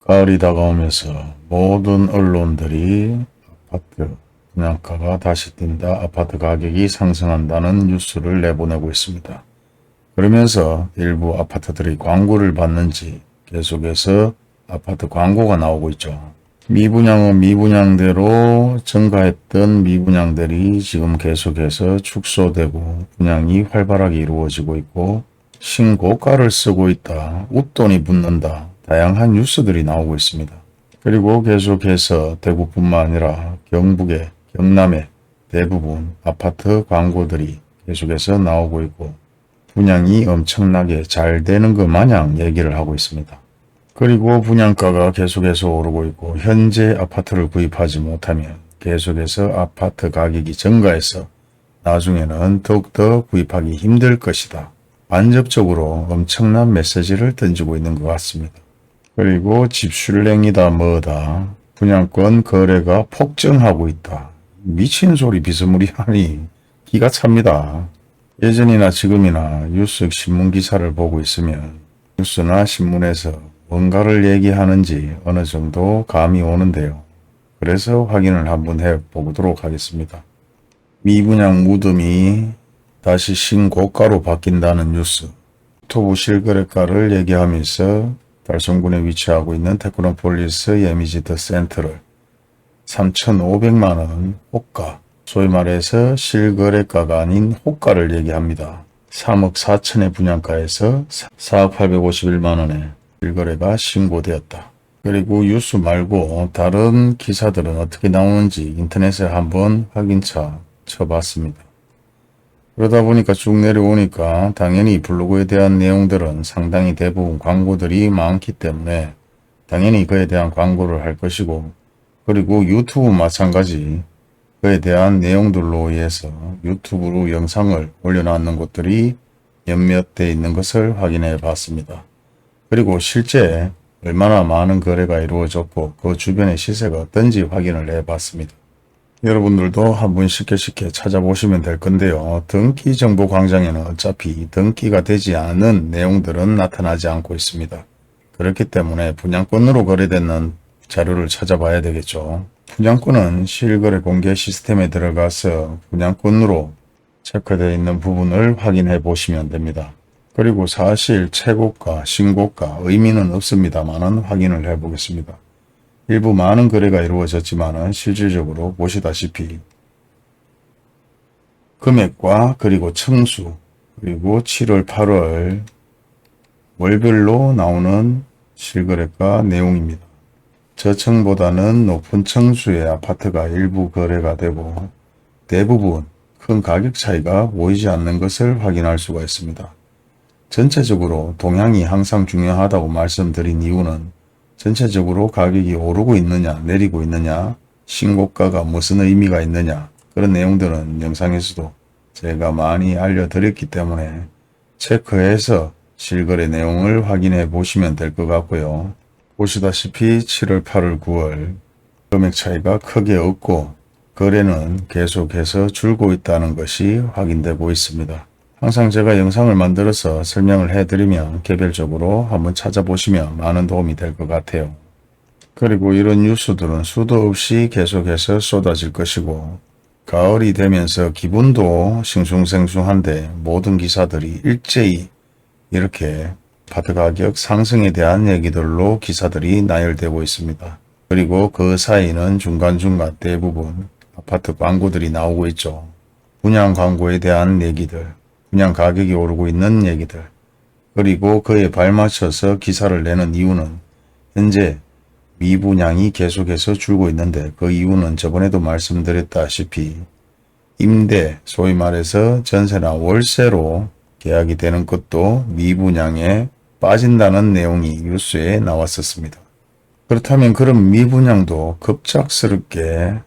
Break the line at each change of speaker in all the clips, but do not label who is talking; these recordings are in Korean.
가을이 다가오면서 모든 언론들이 아파트 분양가가 다시 뛴다, 아파트 가격이 상승한다는 뉴스를 내보내고 있습니다. 그러면서 일부 아파트들이 광고를 받는지 계속해서 아파트 광고가 나오고 있죠. 미분양은 미분양대로 증가했던 미분양들이 지금 계속해서 축소되고 분양이 활발하게 이루어지고 있고 신고가를 쓰고 있다, 웃돈이 붙는다, 다양한 뉴스들이 나오고 있습니다. 그리고 계속해서 대구뿐만 아니라 경북의, 경남의 대부분 아파트 광고들이 계속해서 나오고 있고 분양이 엄청나게 잘 되는 것 마냥 얘기를 하고 있습니다. 그리고 분양가가 계속해서 오르고 있고 현재 아파트를 구입하지 못하면 계속해서 아파트 가격이 증가해서 나중에는 더욱더 구입하기 힘들 것이다. 간접적으로 엄청난 메시지를 던지고 있는 것 같습니다. 그리고 집슐랭이다 뭐다, 분양권 거래가 폭증하고 있다. 미친 소리 비스무리하니 기가 찹니다. 예전이나 지금이나 뉴스 신문 기사를 보고 있으면 뉴스나 신문에서 뭔가를 얘기하는지 어느 정도 감이 오는데요. 그래서 확인을 한번 해보도록 하겠습니다. 미분양 무덤이 다시 신고가로 바뀐다는 뉴스. 유튜브 실거래가를 얘기하면서 달성군에 위치하고 있는 테크노폴리스 예미지드 센터를 3,500만원 호가, 소위 말해서 실거래가가 아닌 호가를 얘기합니다. 3억 4천의 분양가에서 4억 851만원에 실거래가 신고되었다. 그리고 뉴스 말고 다른 기사들은 어떻게 나오는지 인터넷에 한번 확인차 쳐봤습니다. 그러다 보니까 쭉 내려오니까 당연히 블로그에 대한 내용들은 상당히 대부분 광고들이 많기 때문에 당연히 그에 대한 광고를 할 것이고, 그리고 유튜브 마찬가지 그에 대한 내용들로 의해서 유튜브로 영상을 올려놓는 곳들이 몇몇 돼 있는 것을 확인해 봤습니다. 그리고 실제 얼마나 많은 거래가 이루어졌고 그 주변의 시세가 어떤지 확인을 해 봤습니다. 여러분들도 한번 쉽게 찾아보시면 될 건데요. 등기 정보 광장에는 어차피 등기가 되지 않은 내용들은 나타나지 않고 있습니다. 그렇기 때문에 분양권으로 거래되는 자료를 찾아봐야 되겠죠. 분양권은 실거래 공개 시스템에 들어가서 분양권으로 체크되어 있는 부분을 확인해 보시면 됩니다. 그리고 사실 최고가, 신고가 의미는 없습니다만 확인을 해 보겠습니다. 일부 많은 거래가 이루어졌지만 실질적으로 보시다시피 금액과 그리고 층수, 그리고 7월 8월 월별로 나오는 실거래가 내용입니다. 저층보다는 높은 층수의 아파트가 일부 거래가 되고 대부분 큰 가격 차이가 보이지 않는 것을 확인할 수가 있습니다. 전체적으로 동향이 항상 중요하다고 말씀드린 이유는 전체적으로 가격이 오르고 있느냐 내리고 있느냐, 신고가가 무슨 의미가 있느냐, 그런 내용들은 영상에서도 제가 많이 알려드렸기 때문에 체크해서 실거래 내용을 확인해 보시면 될 것 같고요. 보시다시피 7월, 8월, 9월 금액 차이가 크게 없고 거래는 계속해서 줄고 있다는 것이 확인되고 있습니다. 항상 제가 영상을 만들어서 설명을 해드리면 개별적으로 한번 찾아보시면 많은 도움이 될 것 같아요. 그리고 이런 뉴스들은 수도 없이 계속해서 쏟아질 것이고 가을이 되면서 기분도 싱숭생숭한데 모든 기사들이 일제히 이렇게 아파트 가격 상승에 대한 얘기들로 기사들이 나열되고 있습니다. 그리고 그 사이는 중간중간 대부분 아파트 광고들이 나오고 있죠. 분양 광고에 대한 얘기들, 분양 가격이 오르고 있는 얘기들, 그리고 그에 발맞춰서 기사를 내는 이유는 현재 미분양이 계속해서 줄고 있는데 그 이유는 저번에도 말씀드렸다시피 임대, 소위 말해서 전세나 월세로 계약이 되는 것도 미분양에 빠진다는 내용이 뉴스에 나왔었습니다. 그렇다면 그런 미분양도 급작스럽게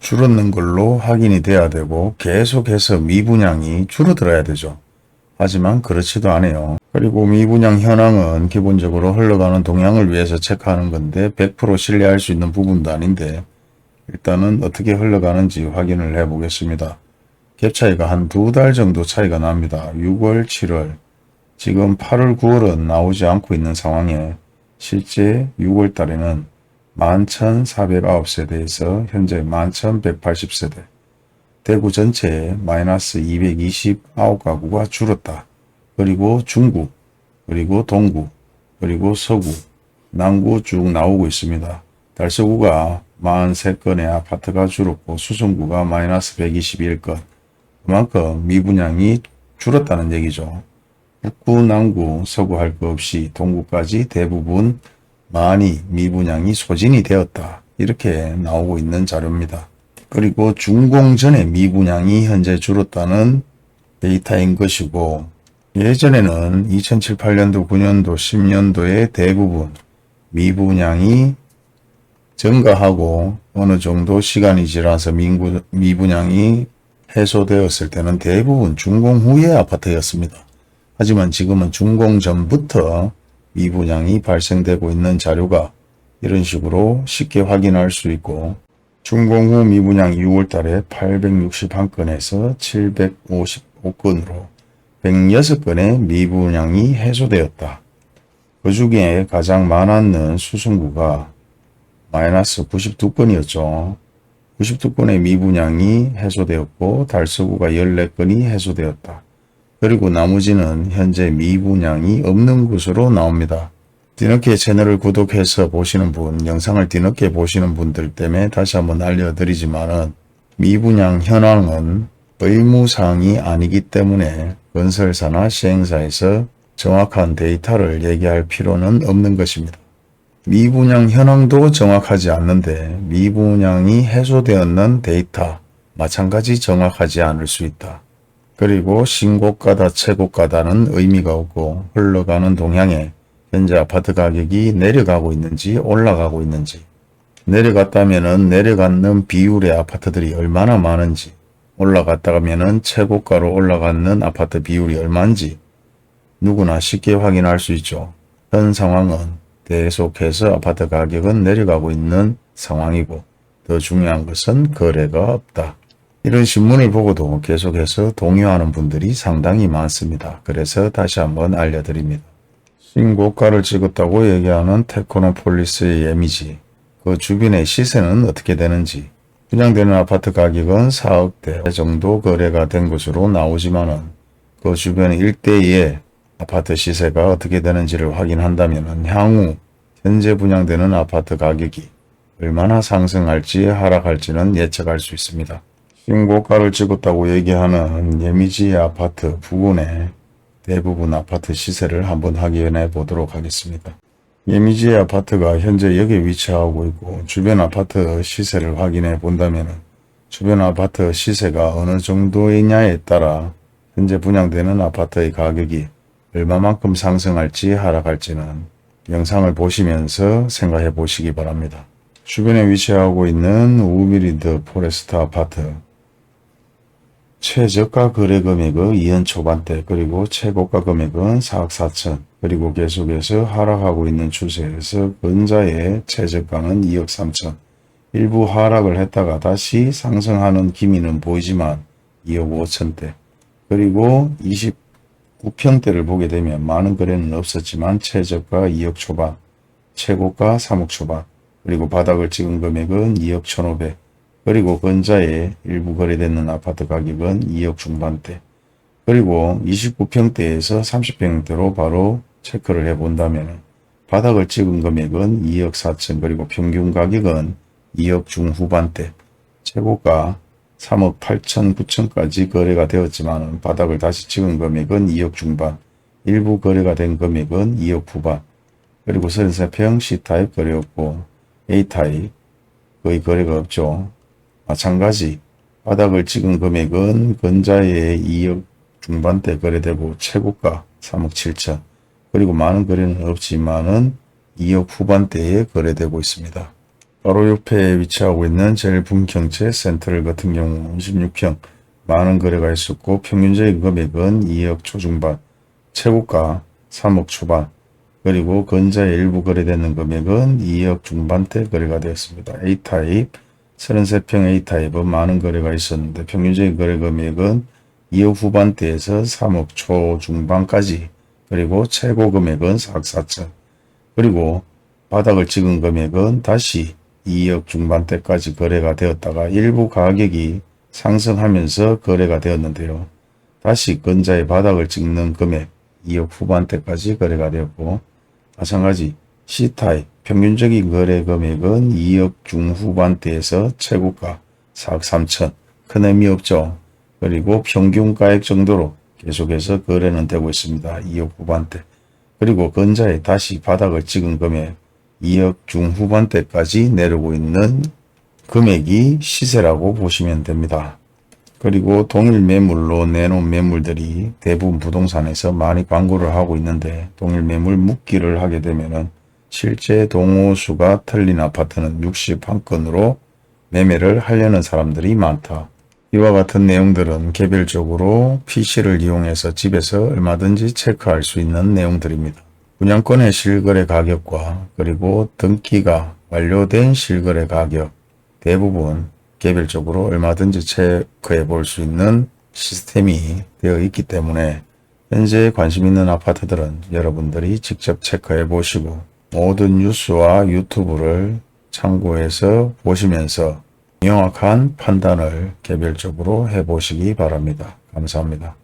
줄었는 걸로 확인이 돼야 되고 계속해서 미분양이 줄어들어야 되죠. 하지만 그렇지도 않아요. 그리고 미분양 현황은 기본적으로 흘러가는 동향을 위해서 체크하는 건데 100% 신뢰할 수 있는 부분도 아닌데 일단은 어떻게 흘러가는지 확인을 해 보겠습니다. 갭 차이가 한 2달 정도 차이가 납니다. 6월, 7월, 지금 8월, 9월은 나오지 않고 있는 상황에 실제 6월 달에는 11,409세대에서 현재 11,180세대, 대구 전체에 마이너스 229가구가 줄었다. 그리고 중구, 그리고 동구, 그리고 서구, 남구 쭉 나오고 있습니다. 달서구가 43건의 아파트가 줄었고 수성구가 마이너스 121건, 그만큼 미분양이 줄었다는 얘기죠. 북구, 남구, 서구 할 것 없이 동구까지 대부분 많이 미분양이 소진이 되었다. 이렇게 나오고 있는 자료입니다. 그리고 준공 전에 미분양이 현재 줄었다는 데이터인 것이고, 예전에는 2007, 8년도, 9년도, 10년도에 대부분 미분양이 증가하고 어느 정도 시간이 지나서 미분양이 해소되었을 때는 대부분 준공 후의 아파트였습니다. 하지만 지금은 준공 전부터 미분양이 발생되고 있는 자료가 이런 식으로 쉽게 확인할 수 있고, 준공 후 미분양 6월 달에 861건에서 755건으로 106건의 미분양이 해소되었다. 그 중에 가장 많았는 수성구가 마이너스 92건이었죠. 92건의 미분양이 해소되었고 달서구가 14건이 해소되었다. 그리고 나머지는 현재 미분양이 없는 것으로 나옵니다. 뒤늦게 채널을 구독해서 보시는 분, 영상을 뒤늦게 보시는 분들 때문에 다시 한번 알려드리지만은 미분양 현황은 의무사항이 아니기 때문에 건설사나 시행사에서 정확한 데이터를 얘기할 필요는 없는 것입니다. 미분양 현황도 정확하지 않는데 미분양이 해소되었는 데이터 마찬가지 정확하지 않을 수 있다. 그리고 신고가다 최고가다는 의미가 없고 흘러가는 동향에 현재 아파트 가격이 내려가고 있는지 올라가고 있는지, 내려갔다면 내려가는 비율의 아파트들이 얼마나 많은지, 올라갔다면 최고가로 올라가는 아파트 비율이 얼마인지 누구나 쉽게 확인할 수 있죠. 현 상황은 계속해서 아파트 가격은 내려가고 있는 상황이고 더 중요한 것은 거래가 없다. 이런 신문을 보고도 계속해서 동요하는 분들이 상당히 많습니다. 그래서 다시 한번 알려드립니다. 신고가를 찍었다고 얘기하는 테크노폴리스의 예미지, 그 주변의 시세는 어떻게 되는지, 분양되는 아파트 가격은 4억대 정도 거래가 된 것으로 나오지만은 그 주변의 일대의 아파트 시세가 어떻게 되는지를 확인한다면 향후 현재 분양되는 아파트 가격이 얼마나 상승할지 하락할지는 예측할 수 있습니다. 신고가를 찍었다고 얘기하는 예미지 아파트 부근의 대부분 아파트 시세를 한번 확인해 보도록 하겠습니다. 예미지의 아파트가 현재 여기에 위치하고 있고 주변 아파트 시세를 확인해 본다면 주변 아파트 시세가 어느 정도이냐에 따라 현재 분양되는 아파트의 가격이 얼마만큼 상승할지 하락할지는 영상을 보시면서 생각해 보시기 바랍니다. 주변에 위치하고 있는 우미리드 포레스트 아파트, 최저가 거래 금액은 2억 초반대, 그리고 최고가 금액은 4억 4천, 그리고 계속해서 하락하고 있는 추세에서 근자의 최저가는 2억 3천, 일부 하락을 했다가 다시 상승하는 기미는 보이지만 2억 5천대, 그리고 29평대를 보게 되면 많은 거래는 없었지만 최저가 2억 초반, 최고가 3억 초반, 그리고 바닥을 찍은 금액은 2억 1,500, 그리고 근자에 일부 거래되는 아파트 가격은 2억 중반대, 그리고 29평대에서 30평대로 바로 체크를 해본다면 바닥을 찍은 금액은 2억 4천, 그리고 평균 가격은 2억 중후반대, 최고가 3억 8천, 9천까지 거래가 되었지만 바닥을 다시 찍은 금액은 2억 중반, 일부 거래가 된 금액은 2억 후반, 그리고 33평 C타입 거래였고 A타입 거의 거래가 없죠. 마찬가지 바닥을 찍은 금액은 근자에 2억 중반대 거래되고 최고가 3억 7천, 그리고 많은 거래는 없지만은 2억 후반대에 거래되고 있습니다. 바로 옆에 위치하고 있는 제일분경채 센트럴 같은 경우 16평 많은 거래가 있었고 평균적인 금액은 2억 초중반, 최고가 3억 초반, 그리고 근자에 일부 거래되는 금액은 2억 중반대 거래가 되었습니다. A타입 33평 A타입은 많은 거래가 있었는데 평균적인 거래 금액은 2억 후반대에서 3억 초중반까지, 그리고 최고 금액은 4억 4천, 그리고 바닥을 찍은 금액은 다시 2억 중반대까지 거래가 되었다가 일부 가격이 상승하면서 거래가 되었는데요. 다시 근자의 바닥을 찍는 금액 2억 후반대까지 거래가 되었고, 마찬가지 C타입 평균적인 거래 금액은 2억 중후반대에서 최고가 4억 3천, 큰 의미 없죠. 그리고 평균 가액 정도로 계속해서 거래는 되고 있습니다. 2억 후반대. 그리고 근자에 다시 바닥을 찍은 금액 2억 중후반대까지 내려오고 있는 금액이 시세라고 보시면 됩니다. 그리고 동일 매물로 내놓은 매물들이 대부분 부동산에서 많이 광고를 하고 있는데, 동일 매물 묶기를 하게 되면은 실제 동호수가 틀린 아파트는 61건으로 매매를 하려는 사람들이 많다. 이와 같은 내용들은 개별적으로 PC를 이용해서 집에서 얼마든지 체크할 수 있는 내용들입니다. 분양권의 실거래 가격과 그리고 등기가 완료된 실거래 가격, 대부분 개별적으로 얼마든지 체크해 볼 수 있는 시스템이 되어 있기 때문에 현재 관심 있는 아파트들은 여러분들이 직접 체크해 보시고 모든 뉴스와 유튜브를 참고해서 보시면서 명확한 판단을 개별적으로 해 보시기 바랍니다. 감사합니다.